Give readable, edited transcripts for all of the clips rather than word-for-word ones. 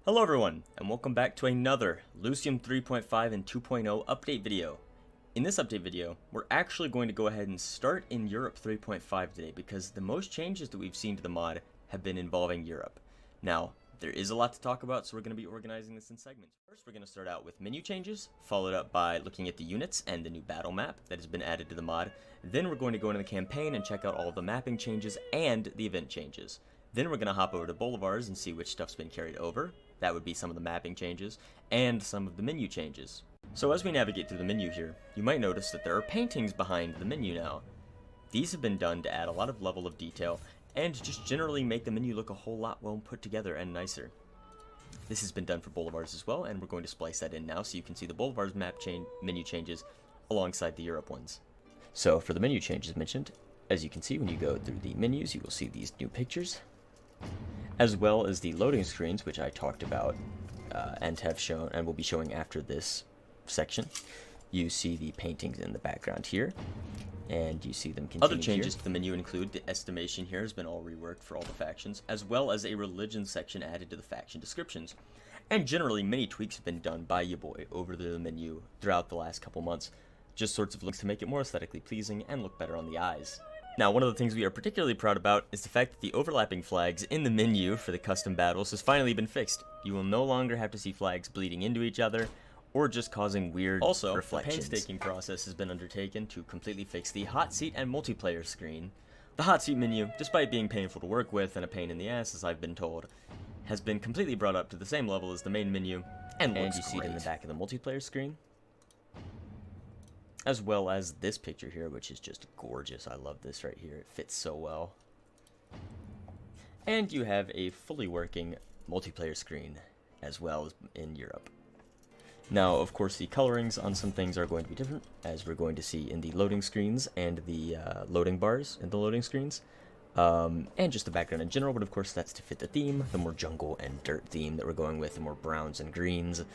Hello everyone, and welcome back to another Lucium 3.5 and 2.0 update video. In this update video, we're actually going to go ahead and start in Europe 3.5 today because the most changes that we've seen to the mod have been involving Europe. Now, there is a lot to talk about, so we're going to be organizing this in segments. First, we're going to start out with menu changes, followed up by looking at the units and the new battle map that has been added to the mod. Then we're going to go into the campaign and check out all of the mapping changes and the event changes. Then we're going to hop over to Boulevards and see which stuff's been carried over. That would be some of the mapping changes, and some of the menu changes. So as we navigate through the menu here, you might notice that there are paintings behind the menu now. These have been done to add a lot of level of detail, and just generally make the menu look a whole lot well put together and nicer. This has been done for Boulevards as well, and we're going to splice that in now so you can see the Boulevards menu changes alongside the Europe ones. So for the menu changes mentioned, as you can see when you go through the menus, you will see these new pictures, as well as the loading screens, which I talked about and have shown and will be showing after this section. You see the paintings in the background here, and you see them continue. Other changes to the menu include the estimation here has been all reworked for all the factions, as well as a religion section added to the faction descriptions. And generally, many tweaks have been done by your boy over the menu throughout the last couple months, just sorts of looks to make it more aesthetically pleasing and look better on the eyes. Now, one of the things we are particularly proud about is the fact that the overlapping flags in the menu for the custom battles has finally been fixed. You will no longer have to see flags bleeding into each other, or just causing weird reflections. A painstaking process has been undertaken to completely fix the hot seat and multiplayer screen. The hot seat menu, despite being painful to work with and a pain in the ass as I've been told, has been completely brought up to the same level as the main menu, and you see it in the back of the multiplayer screen. As well as this picture here, which is just gorgeous. I love this right here. It fits so well. And you have a fully working multiplayer screen as well as in Europe. Now, of course, the colorings on some things are going to be different, as we're going to see in the loading screens and the loading bars in the loading screens. And just the background in general, but of course that's to fit the theme, the more jungle and dirt theme that we're going with, the more browns and greens.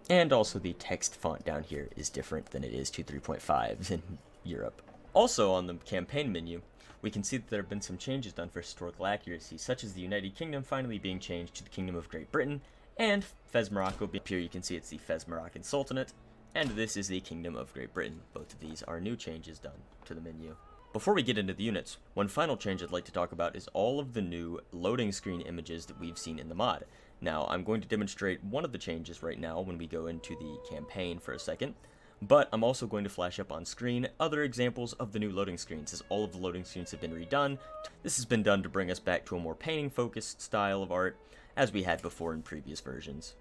And also the text font down here is different than it is to 3.5s in Europe. Also on the campaign menu, we can see that there have been some changes done for historical accuracy, such as the United Kingdom finally being changed to the Kingdom of Great Britain, and Fez Morocco being here. You can see it's the Fez Moroccan Sultanate, and this is the Kingdom of Great Britain. Both of these are new changes done to the menu. Before we get into the units, one final change I'd like to talk about is all of the new loading screen images that we've seen in the mod. Now, I'm going to demonstrate one of the changes right now when we go into the campaign for a second, but I'm also going to flash up on screen other examples of the new loading screens, as all of the loading screens have been redone. This has been done to bring us back to a more painting-focused style of art, as we had before in previous versions.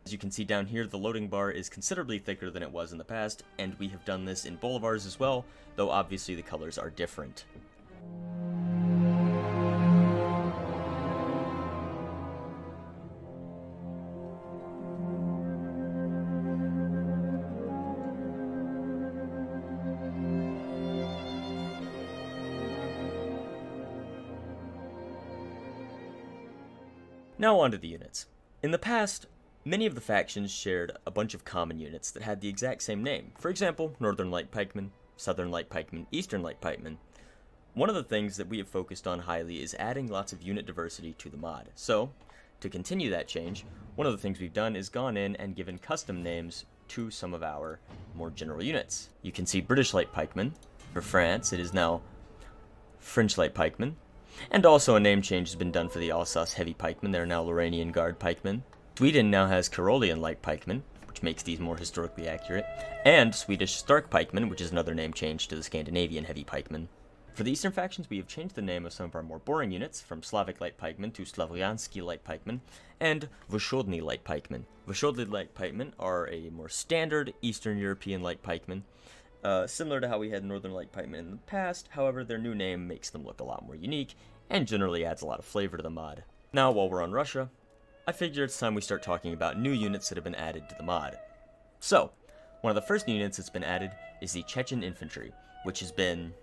As you can see down here, the loading bar is considerably thicker than it was in the past, and we have done this in Boulevards as well, though obviously the colors are different. Now on to the units. In the past, many of the factions shared a bunch of common units that had the exact same name. For example, Northern Light Pikemen, Southern Light Pikemen, Eastern Light Pikemen. One of the things that we have focused on highly is adding lots of unit diversity to the mod. So, to continue that change, one of the things we've done is gone in and given custom names to some of our more general units. You can see British Light Pikemen. For France, it is now French Light Pikemen. And also a name change has been done for the Alsace Heavy Pikemen. They're now Lorrainian Guard Pikemen. Sweden now has Karolian Light Pikemen, which makes these more historically accurate, and Swedish Stark Pikemen, which is another name change to the Scandinavian Heavy Pikemen. For the Eastern factions, we have changed the name of some of our more boring units, from Slavic Light Pikemen to Slavyansky Light Pikemen, and Voshodny Light Pikemen. Voshodny Light Pikemen are a more standard Eastern European Light Pikemen, similar to how we had Northern Light Pikemen in the past. However, their new name makes them look a lot more unique, and generally adds a lot of flavor to the mod. Now, while we're on Russia, I figure it's time we start talking about new units that have been added to the mod. So, one of the first new units that's been added is the Chechen Infantry, which has been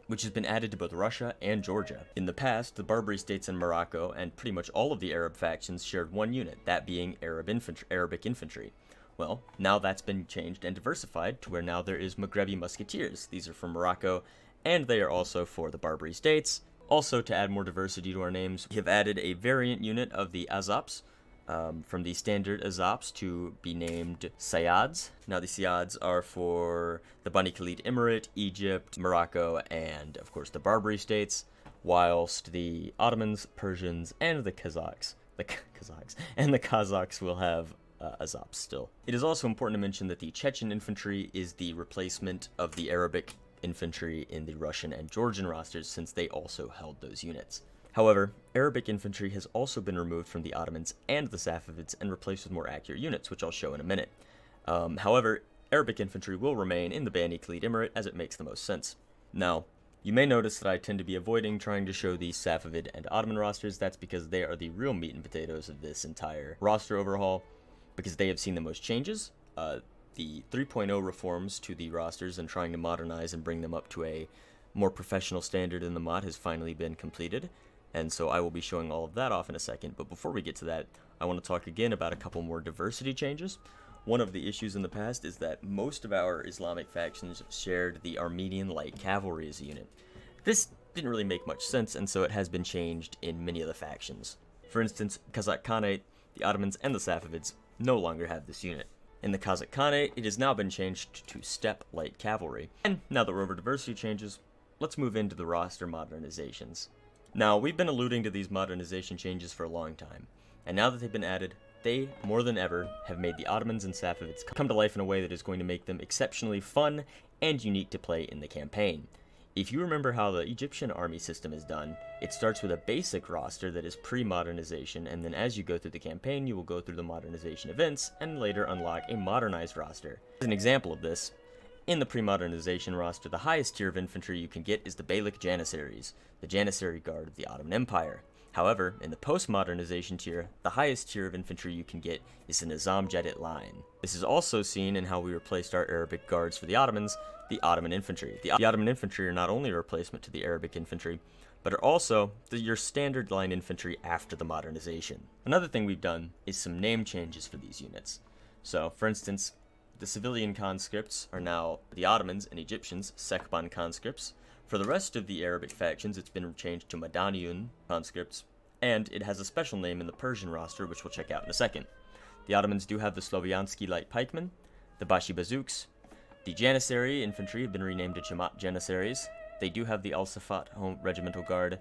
added to both Russia and Georgia. In the past, the Barbary states and Morocco and pretty much all of the Arab factions shared one unit, that being Arabic infantry. Well, now that's been changed and diversified to where now there is Maghrebi Musketeers. These are from Morocco, and they are also for the Barbary states, Also, to add more diversity to our names, we have added a variant unit of the Azaps, from the standard Azaps to be named Sayyads. Now the Sayyads are for the Bani Khalid Emirate, Egypt, Morocco, and of course the Barbary states, whilst the Ottomans, Persians, and the Kazakhs will have Azaps still. It is also important to mention that the Chechen infantry is the replacement of the Arabic infantry in the Russian and Georgian rosters, since they also held those units. However, Arabic infantry has also been removed from the Ottomans and the Safavids and replaced with more accurate units, which I'll show in a minute. However, Arabic infantry will remain in the Bani Khalid Emirate as it makes the most sense. Now, you may notice that I tend to be avoiding trying to show the Safavid and Ottoman rosters. That's because they are the real meat and potatoes of this entire roster overhaul, because they have seen the most changes. The 3.0 reforms to the rosters and trying to modernize and bring them up to a more professional standard in the mod has finally been completed, and so I will be showing all of that off in a second. But before we get to that, I want to talk again about a couple more diversity changes. One of the issues in the past is that most of our Islamic factions shared the Armenian light cavalry as a unit. This didn't really make much sense, and so it has been changed in many of the factions. For instance, Kazakh Khanate, the Ottomans, and the Safavids no longer have this unit. In the Kazakh Khanate, it has now been changed to steppe light cavalry. And now that we're over diversity changes, let's move into the roster modernizations. Now, we've been alluding to these modernization changes for a long time, and now that they've been added, they, more than ever, have made the Ottomans and Safavids come to life in a way that is going to make them exceptionally fun and unique to play in the campaign. If you remember how the Egyptian army system is done, it starts with a basic roster that is pre-modernization, and then as you go through the campaign, you will go through the modernization events, and later unlock a modernized roster. As an example of this, in the pre-modernization roster, the highest tier of infantry you can get is the Beylik Janissaries, the Janissary Guard of the Ottoman Empire. However, in the post-modernization tier, the highest tier of infantry you can get is the Nizam Jadid Line. This is also seen in how we replaced our Arabic guards for the Ottomans, the Ottoman infantry. The Ottoman infantry are not only a replacement to the Arabic infantry, but are also your standard line infantry after the modernization. Another thing we've done is some name changes for these units. So, for instance, the civilian conscripts are now the Ottomans and Egyptians' Sekban conscripts. For the rest of the Arabic factions, it's been changed to Madaniyun conscripts, and it has a special name in the Persian roster, which we'll check out in a second. The Ottomans do have the Sloviansky light pikemen, the Bashi bazouks. The Janissary infantry have been renamed to Jamaat Janissaries. They do have the Al-Safat Home Regimental Guard.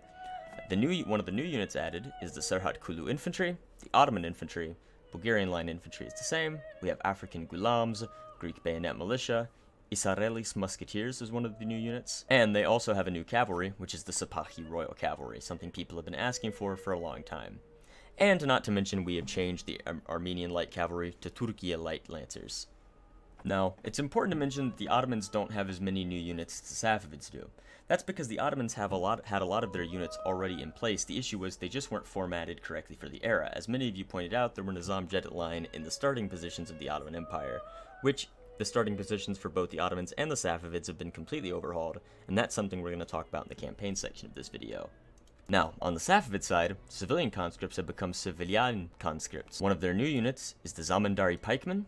One of the new units added is the Serhat Kulu infantry, the Ottoman infantry. Bulgarian line infantry is the same. We have African Gulams, Greek bayonet militia. Isarelis musketeers is one of the new units. And they also have a new cavalry, which is the Sipahi Royal Cavalry, something people have been asking for a long time. And not to mention, we have changed the Armenian light cavalry to Turkiya light lancers. Now, it's important to mention that the Ottomans don't have as many new units as the Safavids do. That's because the Ottomans had a lot of their units already in place. The issue was they just weren't formatted correctly for the era. As many of you pointed out, there were Nizam Jadid Line in the starting positions of the Ottoman Empire, which the starting positions for both the Ottomans and the Safavids have been completely overhauled, and that's something we're going to talk about in the campaign section of this video. Now, on the Safavid side, civilian conscripts have become civilian conscripts. One of their new units is the Zamindari pikemen,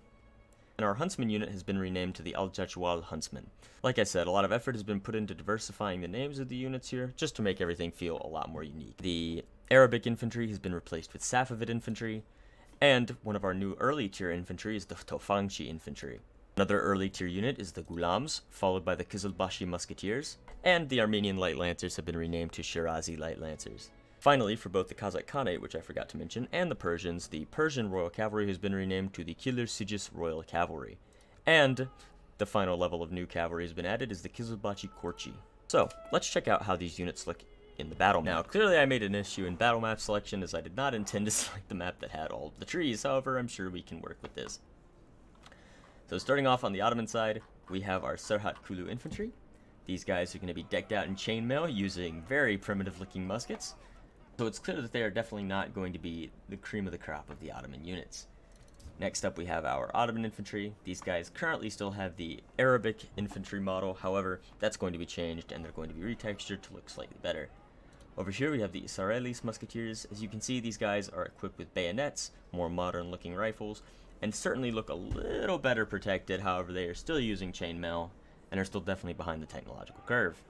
and our huntsman unit has been renamed to the Al-Jachwal huntsman. Like I said, a lot of effort has been put into diversifying the names of the units here, just to make everything feel a lot more unique. The Arabic infantry has been replaced with Safavid infantry, and one of our new early tier infantry is the Tofangchi infantry. Another early tier unit is the Gulams, followed by the Kizilbashi musketeers, and the Armenian light lancers have been renamed to Shirazi light lancers. Finally, for both the Kazakh Khanate, which I forgot to mention, and the Persians, the Persian Royal Cavalry has been renamed to the Kilir Sigis Royal Cavalry. And the final level of new cavalry has been added is the Kizilbashi Korchi. So, let's check out how these units look in the battle map. Now, clearly I made an issue in battle map selection, as I did not intend to select the map that had all the trees. However, I'm sure we can work with this. So starting off on the Ottoman side, we have our Serhat Kulu infantry. These guys are going to be decked out in chainmail using very primitive looking muskets. So it's clear that they are definitely not going to be the cream of the crop of the Ottoman units. Next up we have our Ottoman infantry. These guys currently still have the Arabic infantry model, however, that's going to be changed and they're going to be retextured to look slightly better. Over here we have the Isarelis musketeers. As you can see, these guys are equipped with bayonets, more modern looking rifles, and certainly look a little better protected. However, they are still using chainmail and are still definitely behind the technological curve.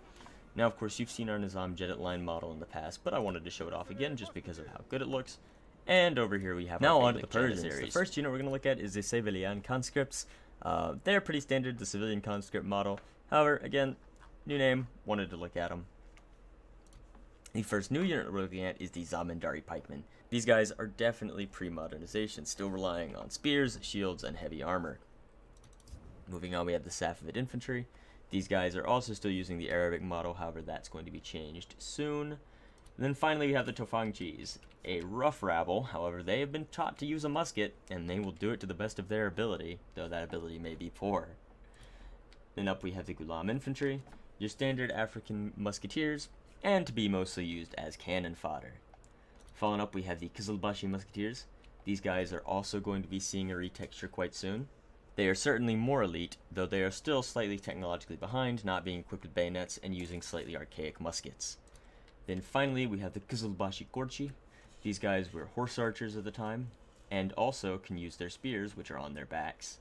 Now, of course, you've seen our Nizam Jedit line model in the past, but I wanted to show it off again just because of how good it looks. And over here we have now on to the Persian series. The first unit we're going to look at is the civilian conscripts. They're pretty standard, the civilian conscript model. However, again, new name, wanted to look at them. The first new unit we're looking at is the Zamindari pikemen. These guys are definitely pre-modernization, still relying on spears, shields, and heavy armor. Moving on, we have the Safavid infantry. These guys are also still using the Arabic model, however that's going to be changed soon. And then finally we have the Tofangchis, a rough rabble. However, they have been taught to use a musket, and they will do it to the best of their ability, though that ability may be poor. Then up we have the Ghulam infantry, your standard African musketeers, and to be mostly used as cannon fodder. Following up we have the Kızılbaşı musketeers. These guys are also going to be seeing a retexture quite soon. They are certainly more elite, though they are still slightly technologically behind, not being equipped with bayonets and using slightly archaic muskets. Then finally we have the Kızılbaşı Gorchi. These guys were horse archers at the time, and also can use their spears, which are on their backs.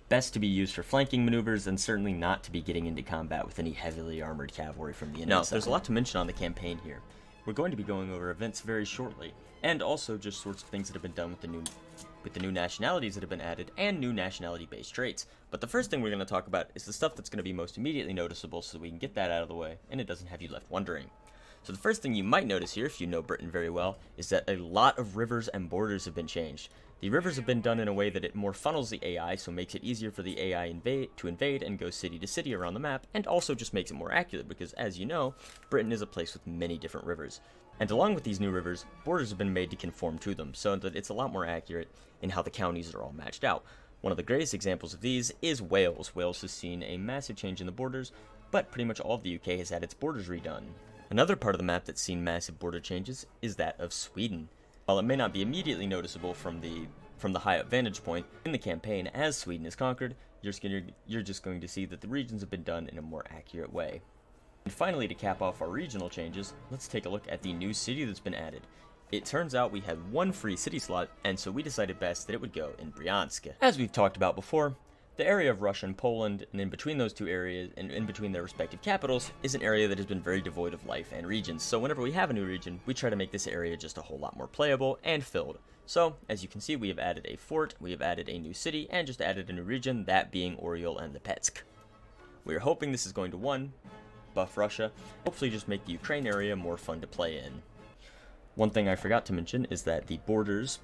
Best to be used for flanking maneuvers, and certainly not to be getting into combat with any heavily armored cavalry from the enemy. Now, there's a lot to mention on the campaign here. We're going to be going over events very shortly, and also just sorts of things that have been done with the new nationalities that have been added, and new nationality-based traits. But the first thing we're going to talk about is the stuff that's going to be most immediately noticeable, so we can get that out of the way, and it doesn't have you left wondering. So the first thing you might notice here, if you know Britain very well, is that a lot of rivers and borders have been changed. The rivers have been done in a way that it more funnels the AI, so makes it easier for the AI to invade and go city to city around the map, and also just makes it more accurate because, as you know, Britain is a place with many different rivers. And along with these new rivers, borders have been made to conform to them, so that it's a lot more accurate in how the counties are all matched out. One of the greatest examples of these is Wales. Wales has seen a massive change in the borders, but pretty much all of the UK has had its borders redone. Another part of the map that's seen massive border changes is that of Sweden. While it may not be immediately noticeable from the high up vantage point in the campaign as Sweden is conquered, you're just going to see that the regions have been done in a more accurate way. And finally, to cap off our regional changes, let's take a look at the new city that's been added. It turns out we had one free city slot, and so we decided best that it would go in Bryansk. As we've talked about before, the area of Russia and Poland, and in between those two areas, and in between their respective capitals, is an area that has been very devoid of life and regions. So whenever we have a new region, we try to make this area just a whole lot more playable and filled. So, as you can see, we have added a fort, we have added a new city, and just added a new region, that being Oryol and Lipetsk. We are hoping this is going to, one, buff Russia, hopefully just make the Ukraine area more fun to play in. One thing I forgot to mention is that the borders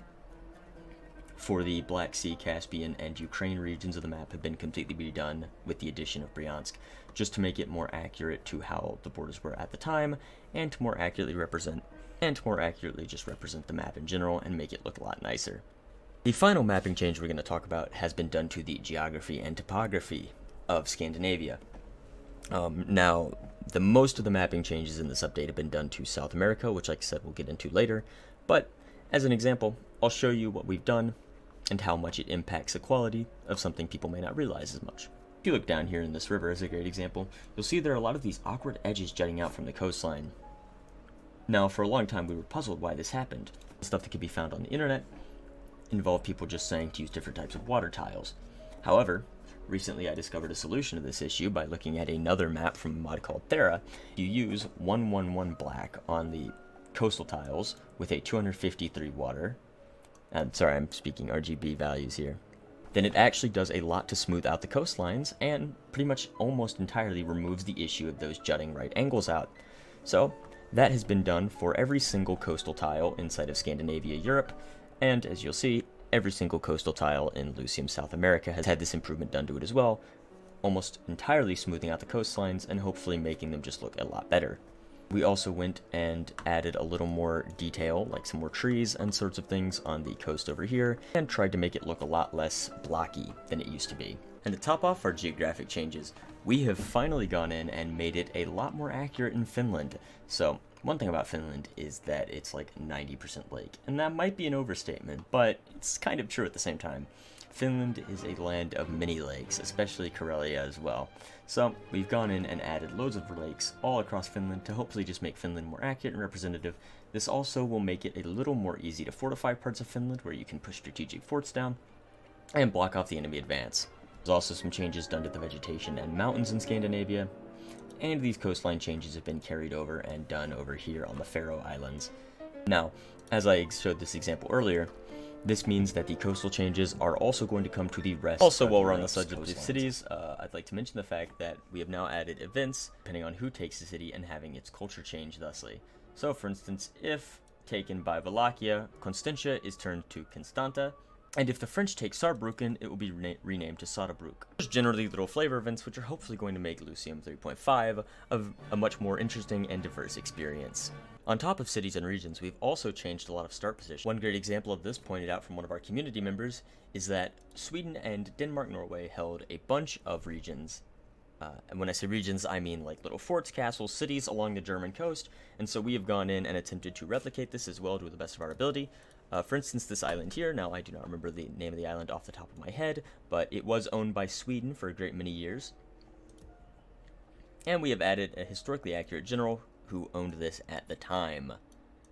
for the Black Sea, Caspian, and Ukraine regions of the map have been completely redone with the addition of Bryansk, just to make it more accurate to how the borders were at the time, and to more accurately just represent the map in general and make it look a lot nicer. The final mapping change we're going to talk about has been done to the geography and topography of Scandinavia. Now, the most of the mapping changes in this update have been done to South America, which, like I said, we'll get into later, but as an example, I'll show you what we've done and how much it impacts the quality of something people may not realize as much. If you look down here in this river as a great example, you'll see there are a lot of these awkward edges jutting out from the coastline. Now, for a long time we were puzzled why this happened. The stuff that could be found on the internet involved people just saying to use different types of water tiles. However, recently I discovered a solution to this issue by looking at another map from a mod called Thera. You use 111 black on the coastal tiles with a 253 water. I'm speaking RGB values here. Then it actually does a lot to smooth out the coastlines and pretty much almost entirely removes the issue of those jutting right angles out. So that has been done for every single coastal tile inside of Scandinavia, Europe, and as you'll see, every single coastal tile in Lucium South America has had this improvement done to it as well, almost entirely smoothing out the coastlines and hopefully making them just look a lot better. We also went and added a little more detail, like some more trees and sorts of things on the coast over here, and tried to make it look a lot less blocky than it used to be. And to top off our geographic changes, we have finally gone in and made it a lot more accurate in Finland. So, one thing about Finland is that it's like 90% lake, and that might be an overstatement, but it's kind of true at the same time. Finland is a land of many lakes, especially Karelia as well. So we've gone in and added loads of lakes all across Finland to hopefully just make Finland more accurate and representative. This also will make it a little more easy to fortify parts of Finland where you can push strategic forts down and block off the enemy advance. There's also some changes done to the vegetation and mountains in Scandinavia. and these coastline changes have been carried over and done over here on the Faroe Islands. Now, as I showed this example earlier, this means that the coastal changes are also going to come to the rest. Also, while we're on the subject of the cities, I'd like to mention the fact that we have now added events depending on who takes the city and having its culture change thusly. So, for instance, if taken by Wallachia, Constantia is turned to Constanta, and if the French take Saarbrücken, it will be renamed to Sarrebruck. There's generally little flavor events which are hopefully going to make Lucium 3.5 a much more interesting and diverse experience. On top of cities and regions, we've also changed a lot of start positions. One great example of this, pointed out from one of our community members, is that Sweden and Denmark-Norway held a bunch of regions. And when I say regions, I mean like little forts, castles, cities along the German coast, and so we have gone in and attempted to replicate this as well to the best of our ability. For instance, this island here, now I do not remember the name of the island off the top of my head, but it was owned by Sweden for a great many years. And we have added a historically accurate general who owned this at the time.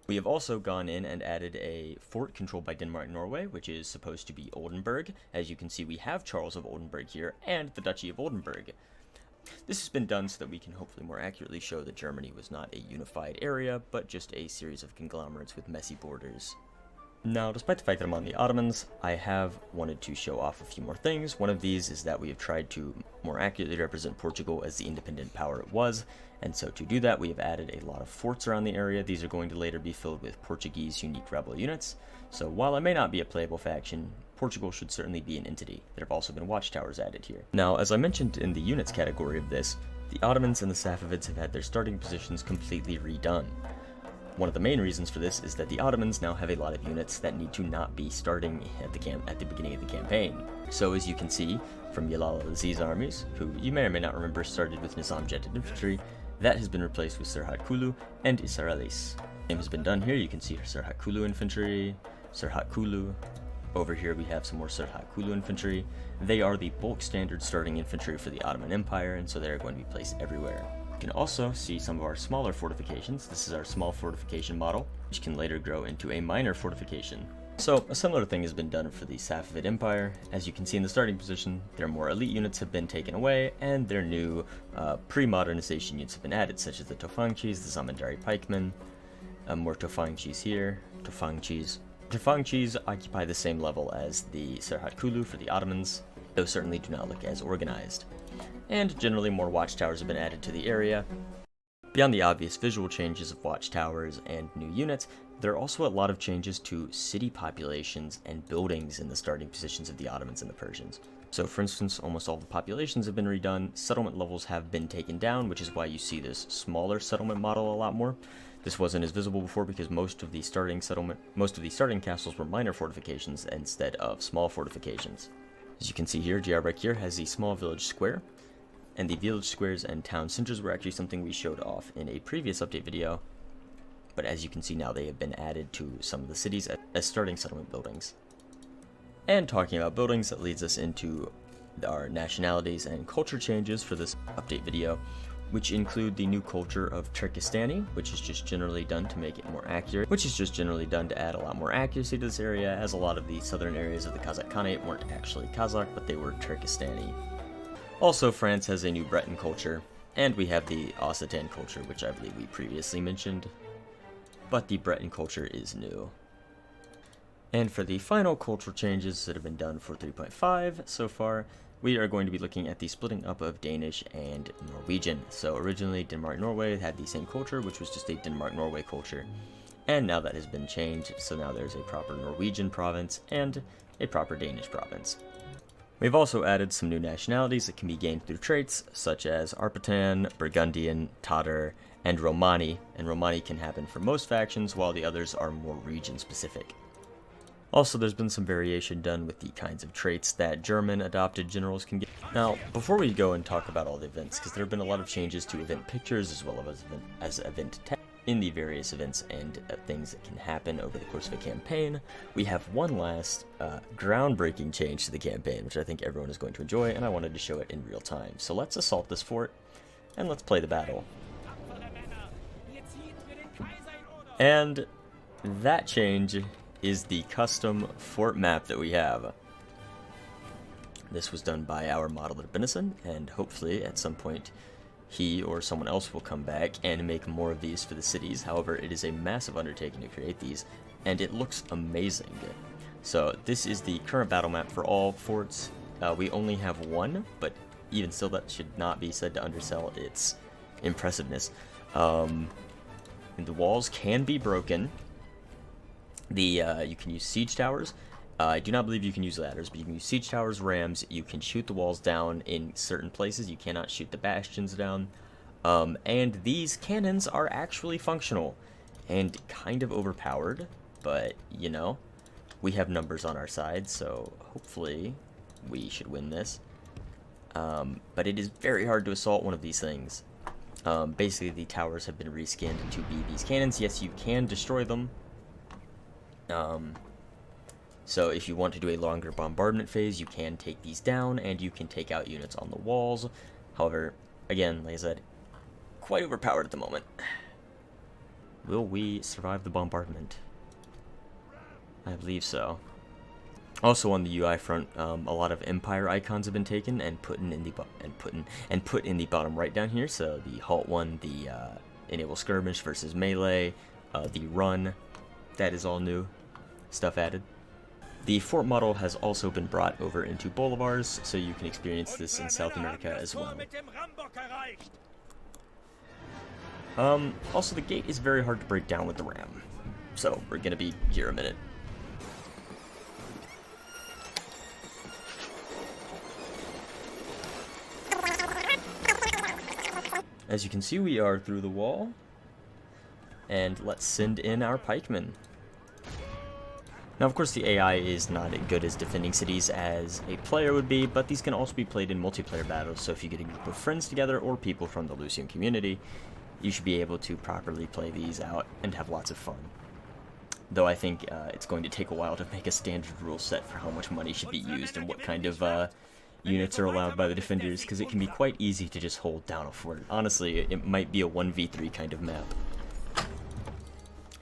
We have also gone in and added a fort controlled by Denmark-Norway, which is supposed to be Oldenburg. As you can see, we have Charles of Oldenburg here, and the Duchy of Oldenburg. This has been done so that we can hopefully more accurately show that Germany was not a unified area, but just a series of conglomerates with messy borders. Now, despite the fact that I'm on the Ottomans, I have wanted to show off a few more things. One of these is that we have tried to more accurately represent Portugal as the independent power it was, and so to do that, we have added a lot of forts around the area. These are going to later be filled with Portuguese unique rebel units, so while it may not be a playable faction, Portugal should certainly be an entity. There have also been watchtowers added here. Now, as I mentioned in the units category of this, the Ottomans and the Safavids have had their starting positions completely redone. One of the main reasons for this is that the Ottomans now have a lot of units that need to not be starting at the beginning of the campaign. So as you can see from Jalal al-Aziz's armies, who you may or may not remember started with Nizam-jetted infantry, that has been replaced with Serhat Kulu and Israelis. Same has been done here. You can see Serhat Kulu infantry, Serhat Kulu. Over here we have some more Serhat Kulu infantry. They are the bulk standard starting infantry for the Ottoman Empire, and so they're going to be placed everywhere. You can also see some of our smaller fortifications. This is our small fortification model, which can later grow into a minor fortification. So a similar thing has been done for the Safavid Empire. As you can see in the starting position, their more elite units have been taken away, and their new pre-modernization units have been added, such as the Tofangchis, the Zamindari pikemen, more Tofangchis here, Tofangchis. Tofangchis occupy the same level as the Serhat Kulu for the Ottomans, though certainly do not look as organized. And generally more watchtowers have been added to the area. Beyond the obvious visual changes of watchtowers and new units, there are also a lot of changes to city populations and buildings in the starting positions of the Ottomans and the Persians. So for instance, almost all the populations have been redone, settlement levels have been taken down, which is why you see this smaller settlement model a lot more. This wasn't as visible before because most of the starting castles were minor fortifications instead of small fortifications. As you can see here, Diyarbakir has the small village square, and the village squares and town centers were actually something we showed off in a previous update video, but as you can see now they have been added to some of the cities as starting settlement buildings. And talking about buildings, that leads us into our nationalities and culture changes for this update video, which include the new culture of Turkestani, which is just generally done to make it more accurate, which is just generally done to add a lot more accuracy to this area, as a lot of the southern areas of the Kazakh Khanate weren't actually Kazakh, but they were Turkestani. Also, France has a new Breton culture, and we have the Occitan culture, which I believe we previously mentioned, but the Breton culture is new. And for the final cultural changes that have been done for 3.5 so far, we are going to be looking at the splitting up of Danish and Norwegian. So originally Denmark-Norway had the same culture, which was just a Denmark-Norway culture. And now that has been changed, so now there's a proper Norwegian province and a proper Danish province. We've also added some new nationalities that can be gained through traits, such as Arpatan, Burgundian, Tatar, and Romani. And Romani can happen for most factions, while the others are more region-specific. Also, there's been some variation done with the kinds of traits that German adopted generals can get. Now, before we go and talk about all the events, because there have been a lot of changes to event pictures as well as event text in the various events and things that can happen over the course of a campaign, we have one last groundbreaking change to the campaign, which I think everyone is going to enjoy, and I wanted to show it in real time. So let's assault this fort, and let's play the battle. And that change is the custom fort map that we have. This was done by our modeler Benison, and hopefully at some point he or someone else will come back and make more of these for the cities. However, it is a massive undertaking to create these, and it looks amazing. So this is the current battle map for all forts. We only have one, but even still, that should not be said to undersell its impressiveness. And the walls can be broken. You can use siege towers. I do not believe you can use ladders, but you can use siege towers, rams. You can shoot the walls down in certain places. You cannot shoot the bastions down. And these cannons are actually functional and kind of overpowered, but you know, we have numbers on our side, so hopefully we should win this. But it is very hard to assault one of these things. Basically, the towers have been reskinned to be these cannons. Yes, you can destroy them. So if you want to do a longer bombardment phase, you can take these down, and you can take out units on the walls. However, again, like I said, quite overpowered at the moment. Will we survive the bombardment? I believe so. Also on the UI front, a lot of Empire icons have been taken and put in the bottom right down here. So the halt one, the enable skirmish versus melee, the run, that is all new stuff added. The fort model has also been brought over into Boulevards, so you can experience this in South America as well. Also, the gate is very hard to break down with the ram, so we're gonna be here a minute. As you can see, we are through the wall, and let's send in our pikemen. Now, of course, the AI is not as good as defending cities as a player would be, but these can also be played in multiplayer battles, so if you get a group of friends together or people from the Lucium community, you should be able to properly play these out and have lots of fun. Though I think it's going to take a while to make a standard rule set for how much money should be used and what kind of units are allowed by the defenders, because it can be quite easy to just hold down a fort. Honestly, it might be a 1v3 kind of map.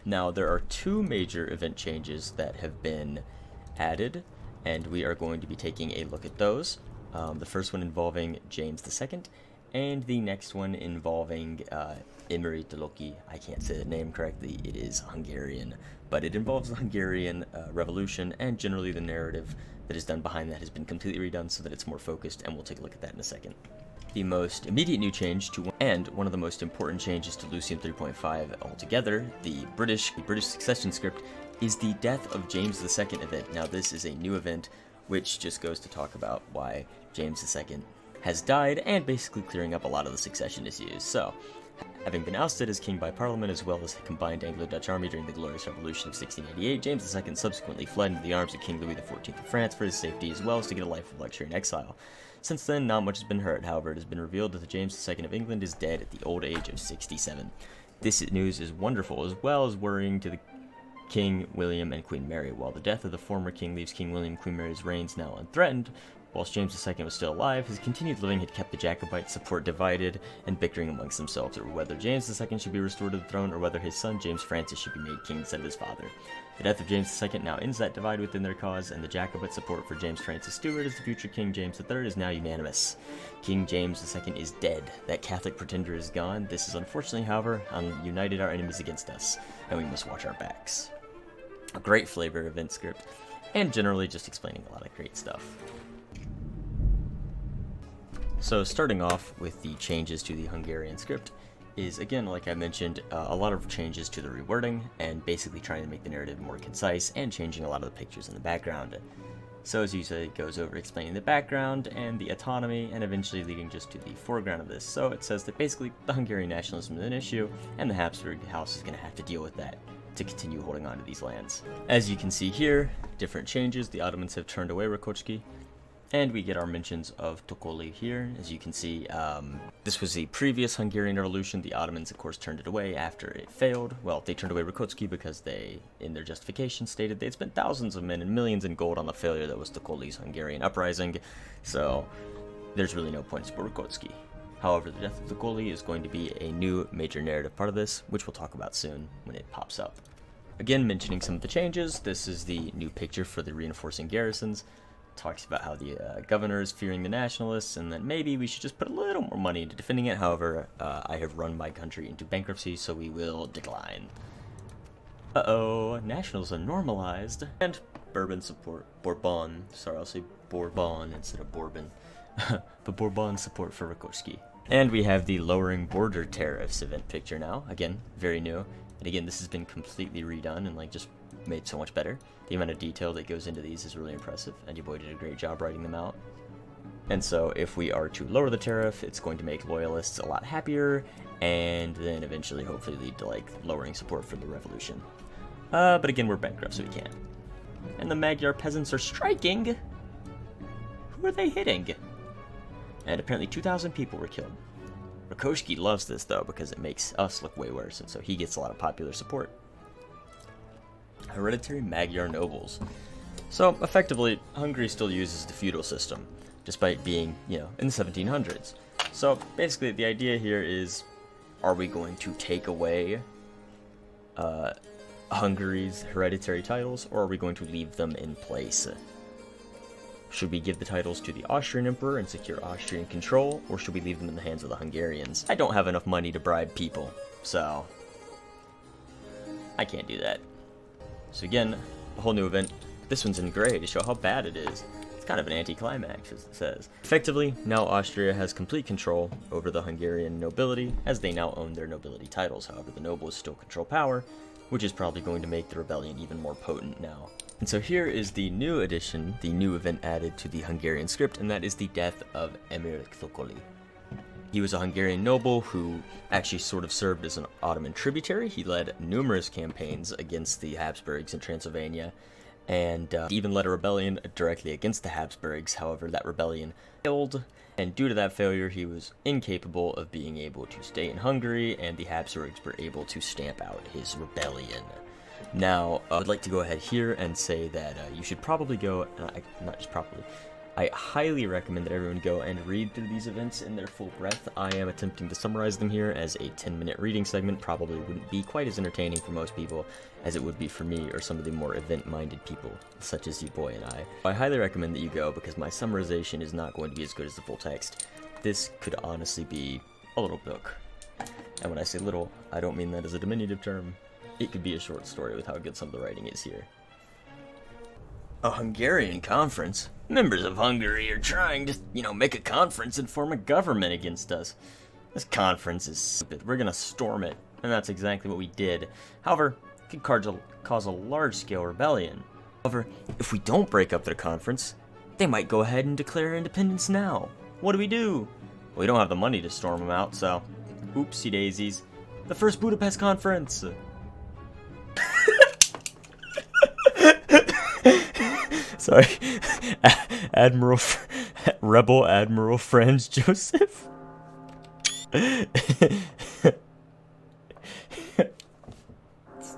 Now, there are two major event changes that have been added, and we are going to be taking a look at those. The first one involving James II, and the next one involving Imre Toloki. I can't say the name correctly, it is Hungarian, but it involves the Hungarian Revolution, and generally the narrative that is done behind that has been completely redone so that it's more focused, and we'll take a look at that in a second. The most immediate new change and one of the most important changes to Lucium 3.5 altogether, the British succession script, is the Death of James II event. Now, this is a new event which just goes to talk about why James II has died and basically clearing up a lot of the succession issues. So, having been ousted as king by Parliament as well as the combined Anglo-Dutch army during the Glorious Revolution of 1688, James II subsequently fled into the arms of King Louis XIV of France for his safety as well as to get a life of luxury and exile. Since then, not much has been heard. However, it has been revealed that the James II of England is dead at the old age of 67. This news is wonderful, as well as worrying to the King William and Queen Mary. While the death of the former king leaves King William and Queen Mary's reigns now unthreatened, whilst James II was still alive, his continued living had kept the Jacobite support divided and bickering amongst themselves over whether James II should be restored to the throne or whether his son James Francis should be made king instead of his father. The death of James II now ends that divide within their cause, and the Jacobite support for James Francis Stewart as the future King James III is now unanimous. King James II is dead. That Catholic pretender is gone. This is unfortunately, however, united our enemies against us, and we must watch our backs. A great flavor event script, and generally just explaining a lot of great stuff. So starting off with the changes to the Hungarian script is, again, like I mentioned, a lot of changes to the rewording and basically trying to make the narrative more concise and changing a lot of the pictures in the background. So as usually it goes over explaining the background and the autonomy and eventually leading just to the foreground of this. So it says that basically the Hungarian nationalism is an issue and the Habsburg house is going to have to deal with that to continue holding on to these lands. As you can see here, different changes. The Ottomans have turned away Rakoczki, and we get our mentions of Tokoli here. As you can see, this was the previous Hungarian revolution. The Ottomans, of course, turned it away after it failed. Well, they turned away Rakoczki because they, in their justification, stated they'd spent thousands of men and millions in gold on the failure that was Tokoli's Hungarian uprising. So there's really no point to support Rakoczki. However, the death of Tokoli is going to be a new major narrative part of this, which we'll talk about soon when it pops up. Again, mentioning some of the changes, this is the new picture for the reinforcing garrisons. talks about how the governor is fearing the nationalists, and that maybe we should just put a little more money into defending it. However, I have run my country into bankruptcy, so we will decline. Uh-oh, nationals are normalized. And Bourbon support. Bourbon. Sorry, I'll say Bourbon instead of Bourbon. But Bourbon support for Rakoski. And we have the lowering border tariffs event picture now. Again, very new. And again, this has been completely redone and like just made so much better. The amount of detail that goes into these is really impressive, and your boy did a great job writing them out. And so if we are to lower the tariff, it's going to make loyalists a lot happier, and then eventually hopefully lead to like lowering support for the revolution. But again, we're bankrupt, so we can't. And the Magyar peasants are striking. Who are they hitting? And apparently 2,000 people were killed. Rakoski loves this though, because it makes us look way worse, and so he gets a lot of popular support. Hereditary Magyar nobles. So effectively, Hungary still uses the feudal system, despite being, you know, in the 1700s. So basically the idea here is, are we going to take away Hungary's hereditary titles, or are we going to leave them in place? Should we give the titles to the Austrian emperor and secure Austrian control, or should we leave them in the hands of the Hungarians? I don't have enough money to bribe people, so I can't do that. So again, a whole new event. This one's in gray to show how bad it is. It's kind of an anticlimax, as it says. Effectively, now Austria has complete control over the Hungarian nobility, as they now own their nobility titles. However, the nobles still control power, which is probably going to make the rebellion even more potent now. And so here is the new addition, the new event added to the Hungarian script, and that is the death of Emir Thokoli. He was a Hungarian noble who actually sort of served as an Ottoman tributary. He led numerous campaigns against the Habsburgs in Transylvania, and even led a rebellion directly against the Habsburgs. However, that rebellion failed, and due to that failure, he was incapable of being able to stay in Hungary, and the Habsburgs were able to stamp out his rebellion. Now, I would like to go ahead here and say that you should probably go, not just probably, I highly recommend that everyone go and read through these events in their full breadth. I am attempting to summarize them here, as a 10-minute reading segment probably wouldn't be quite as entertaining for most people as it would be for me or some of the more event-minded people, such as you boy and I. I highly recommend that you go, because my summarization is not going to be as good as the full text. This could honestly be a little book. And when I say little, I don't mean that as a diminutive term. It could be a short story with how good some of the writing is here. A Hungarian conference? Members of Hungary are trying to, make a conference and form a government against us. This conference is stupid. We're gonna storm it. And that's exactly what we did. However, it could cause a large-scale rebellion. However, if we don't break up their conference, they might go ahead and declare independence now. What do we do? Well, we don't have the money to storm them out, so oopsie daisies. The First Budapest Conference! Sorry, Rebel Admiral Franz Joseph.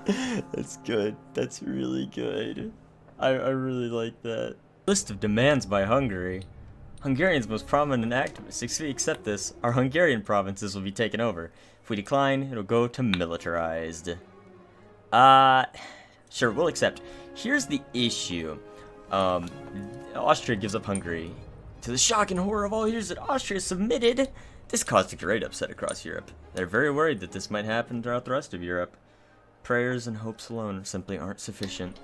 That's good. That's really good. I really like that. List of demands by Hungary. Hungarians' most prominent activists. If we accept this, our Hungarian provinces will be taken over. If we decline, it'll go to militarized. Sure, we'll accept. Here's the issue. Austria gives up Hungary. To the shock and horror of all ears that Austria submitted, this caused a great upset across Europe. They're very worried that this might happen throughout the rest of Europe. Prayers and hopes alone simply aren't sufficient.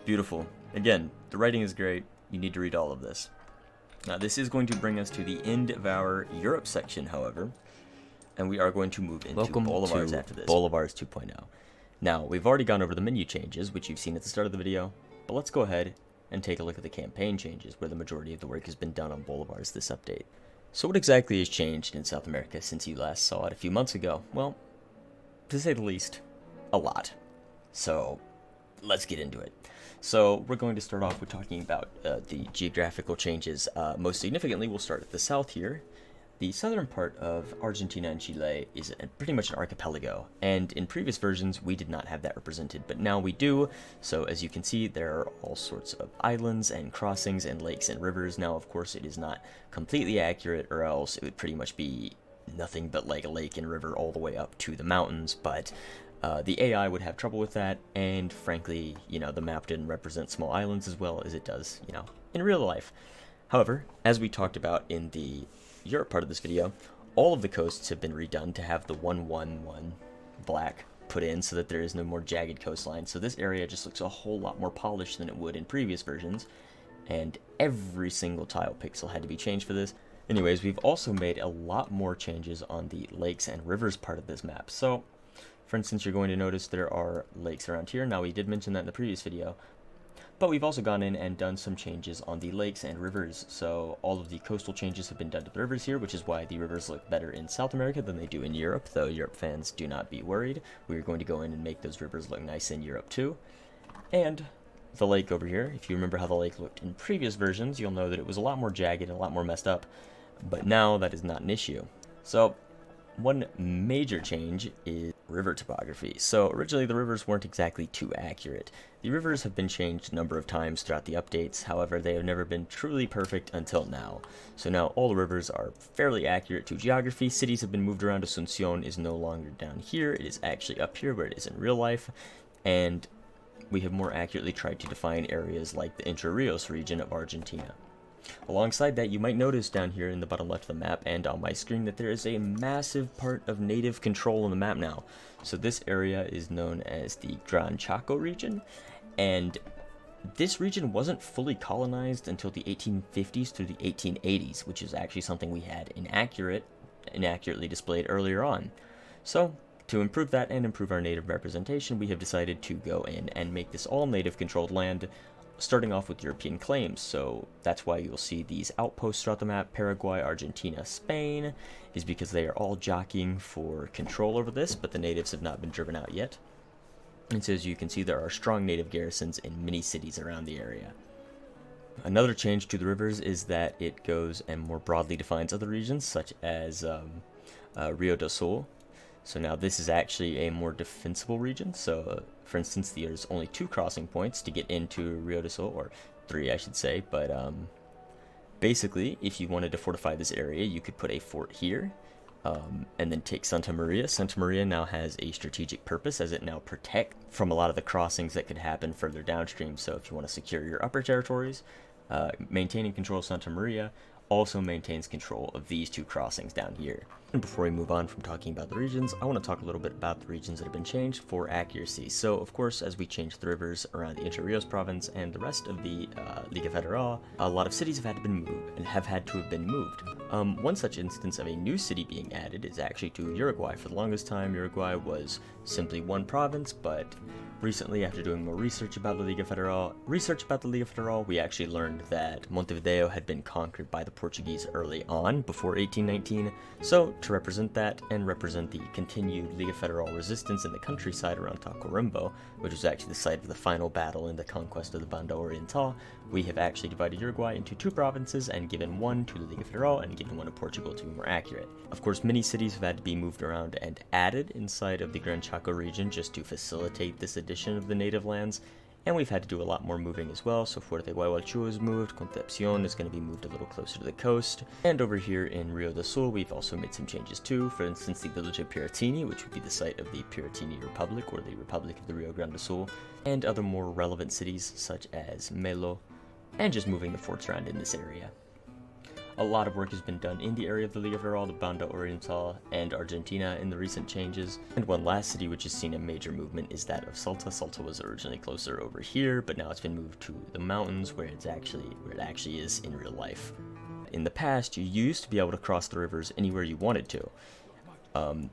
Beautiful. Again, the writing is great. You need to read all of this. Now, this is going to bring us to the end of our Europe section, however, and we are going to move into Boulevards after this. Boulevards 2.0. Now, we've already gone over the menu changes, which you've seen at the start of the video, but let's go ahead and take a look at the campaign changes, where the majority of the work has been done on Boulevards this update. So what exactly has changed in South America since you last saw it a few months ago? Well, to say the least, a lot. So, let's get into it. So, we're going to start off with talking about the geographical changes. Most significantly, we'll start at the south here. The southern part of Argentina and Chile is pretty much an archipelago, and in previous versions we did not have that represented, but now we do. So as you can see, there are all sorts of islands and crossings and lakes and rivers. Now, of course, it is not completely accurate, or else it would pretty much be nothing but like a lake and river all the way up to the mountains, but The AI would have trouble with that, and frankly, the map didn't represent small islands as well as it does, in real life. However, as we talked about in the Europe part of this video, all of the coasts have been redone to have the 111 black put in so that there is no more jagged coastline. So this area just looks a whole lot more polished than it would in previous versions, and every single tile pixel had to be changed for this. Anyways, we've also made a lot more changes on the lakes and rivers part of this map. So, for instance, you're going to notice there are lakes around here. Now, we did mention that in the previous video, but we've also gone in and done some changes on the lakes and rivers. So all of the coastal changes have been done to the rivers here, which is why the rivers look better in South America than they do in Europe, though Europe fans do not be worried. We're going to go in and make those rivers look nice in Europe too. And the lake over here, if you remember how the lake looked in previous versions, you'll know that it was a lot more jagged and a lot more messed up, but now that is not an issue. So one major change is river topography. So originally the rivers weren't exactly too accurate. The rivers have been changed a number of times throughout the updates, however they have never been truly perfect until now. So now all the rivers are fairly accurate to geography. Cities have been moved around. Asuncion is no longer down here, it is actually up here where it is in real life, and we have more accurately tried to define areas like the Entre Rios region of Argentina. Alongside that, you might notice down here in the bottom left of the map and on my screen that there is a massive part of native control on the map now. So this area is known as the Gran Chaco region, and this region wasn't fully colonized until the 1850s through the 1880s, which is actually something we had inaccurately displayed earlier on. So to improve that and improve our native representation, we have decided to go in and make this all native controlled land, starting off with European claims. So that's why you'll see these outposts throughout the map. Paraguay, Argentina, Spain, is because they are all jockeying for control over this, but the natives have not been driven out yet. And so as you can see, there are strong native garrisons in many cities around the area. Another change to the rivers is that it goes and more broadly defines other regions, such as Rio do Sul. So now this is actually a more defensible region. So for instance, there's only 2 crossing points to get into Rio do Sul, or 3 I should say, but basically if you wanted to fortify this area, you could put a fort here, and then take Santa Maria. Santa Maria now has a strategic purpose, as it now protects from a lot of the crossings that could happen further downstream. So if you want to secure your upper territories, maintaining control of Santa Maria also maintains control of these 2 crossings down here. And before we move on from talking about the regions, I want to talk a little bit about the regions that have been changed for accuracy. So of course, as we changed the rivers around the Entre Rios province and the rest of the Liga Federal, a lot of cities have had to have been moved. One such instance of a new city being added is actually to Uruguay. For the longest time, Uruguay was simply one province, but recently, after doing more research about the Liga Federal, we actually learned that Montevideo had been conquered by the Portuguese early on, before 1819. So, to represent that and represent the continued Liga Federal resistance in the countryside around Tacuarembó, which was actually the site of the final battle in the conquest of the Banda Oriental, we have actually divided Uruguay into 2 provinces and given one to the Liga Federal and given one to Portugal to be more accurate. Of course, many cities have had to be moved around and added inside of the Gran Chaco region just to facilitate this addition of the native lands, and we've had to do a lot more moving as well. So Fuerte Guayualchú is moved, Concepcion is going to be moved a little closer to the coast, and over here in Rio do Sul we've also made some changes too. For instance, the village of Piratini, which would be the site of the Piratini Republic, or the Republic of the Rio Grande do Sul, and other more relevant cities such as Melo, and just moving the forts around in this area. A lot of work has been done in the area of the Liga Federal, the Banda Oriental, and Argentina in the recent changes. And one last city which has seen a major movement is that of Salta. Salta was originally closer over here, but now it's been moved to the mountains where it actually is in real life. In the past, you used to be able to cross the rivers anywhere you wanted to.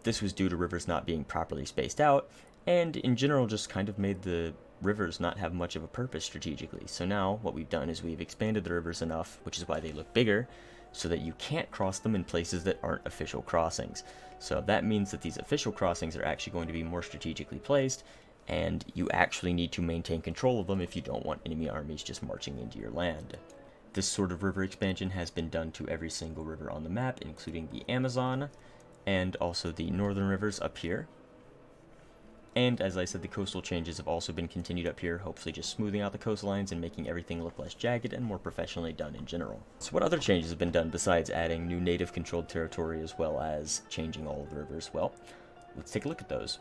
This was due to rivers not being properly spaced out, and in general just kind of made the rivers not have much of a purpose strategically. So now what we've done is we've expanded the rivers enough, which is why they look bigger, so that you can't cross them in places that aren't official crossings. So that means that these official crossings are actually going to be more strategically placed, and you actually need to maintain control of them if you don't want enemy armies just marching into your land. This sort of river expansion has been done to every single river on the map, including the Amazon, and also the northern rivers up here. And as I said, the coastal changes have also been continued up here, hopefully just smoothing out the coastlines and making everything look less jagged and more professionally done in general. So what other changes have been done besides adding new native controlled territory as well as changing all of the rivers? Well, let's take a look at those.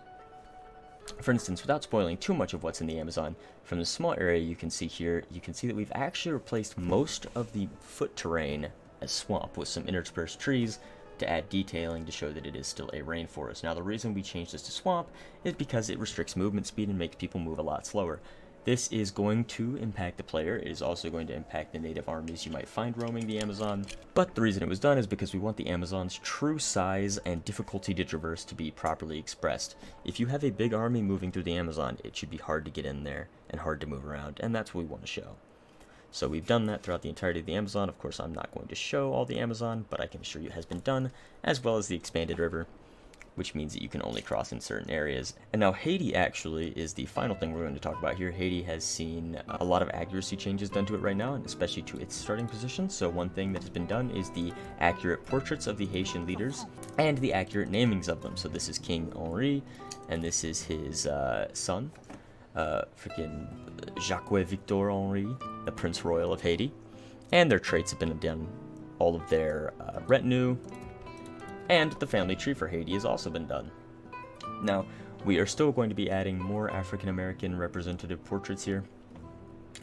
For instance, without spoiling too much of what's in the Amazon, from the small area you can see here, you can see that we've actually replaced most of the foot terrain as swamp with some interspersed trees to add detailing to show that it is still a rainforest. Now, the reason we changed this to swamp is because it restricts movement speed and makes people move a lot slower. This is going to impact the player. It is also going to impact the native armies you might find roaming the Amazon. But the reason it was done is because we want the Amazon's true size and difficulty to traverse to be properly expressed. If you have a big army moving through the Amazon, it should be hard to get in there and hard to move around, and that's what we want to show. So we've done that throughout the entirety of the Amazon. Of course, I'm not going to show all the Amazon, but I can assure you it has been done, as well as the expanded river, which means that you can only cross in certain areas. And now Haiti actually is the final thing we're going to talk about here. Haiti has seen a lot of accuracy changes done to it right now, and especially to its starting position. So one thing that has been done is the accurate portraits of the Haitian leaders and the accurate namings of them. So this is King Henri, and this is his son, freaking Jacques Victor Henri, the Prince Royal of Haiti. And their traits have been done, all of their retinue, and the family tree for Haiti has also been done. Now, we are still going to be adding more African American representative portraits here.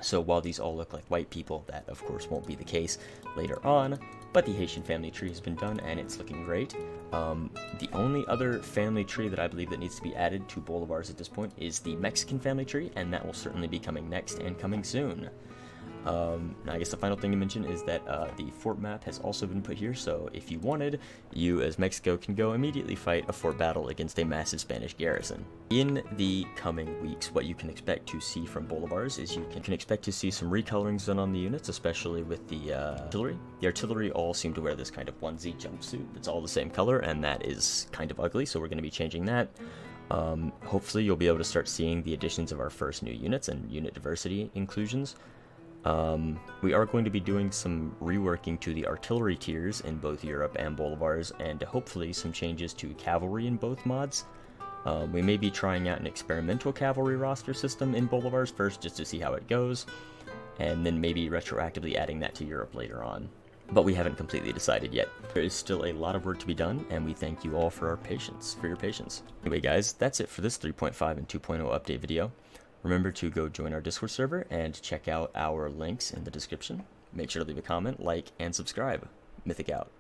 So while these all look like white people, that of course won't be the case later on, but the Haitian family tree has been done and it's looking great. The only other family tree that I believe that needs to be added to Boulevards at this point is the Mexican family tree, and that will certainly be coming next and coming soon. Now I guess the final thing to mention is that the fort map has also been put here, so if you wanted, you as Mexico can go immediately fight a fort battle against a massive Spanish garrison. In the coming weeks, what you can expect to see from Boulevards is you can expect to see some recolorings done on the units, especially with the artillery. The artillery all seem to wear this kind of onesie jumpsuit that's all the same color, and that is kind of ugly, so we're going to be changing that. Hopefully you'll be able to start seeing the additions of our first new units and unit diversity inclusions. We are going to be doing some reworking to the artillery tiers in both Europe and Boulevards, and hopefully some changes to cavalry in both mods. We may be trying out an experimental cavalry roster system in Boulevards first just to see how it goes, and then maybe retroactively adding that to Europe later on. But we haven't completely decided yet. There is still a lot of work to be done, and we thank you all for your patience. Anyway guys, that's it for this 3.5 and 2.0 update video. Remember to go join our Discord server and check out our links in the description. Make sure to leave a comment, like, and subscribe. Mythic out.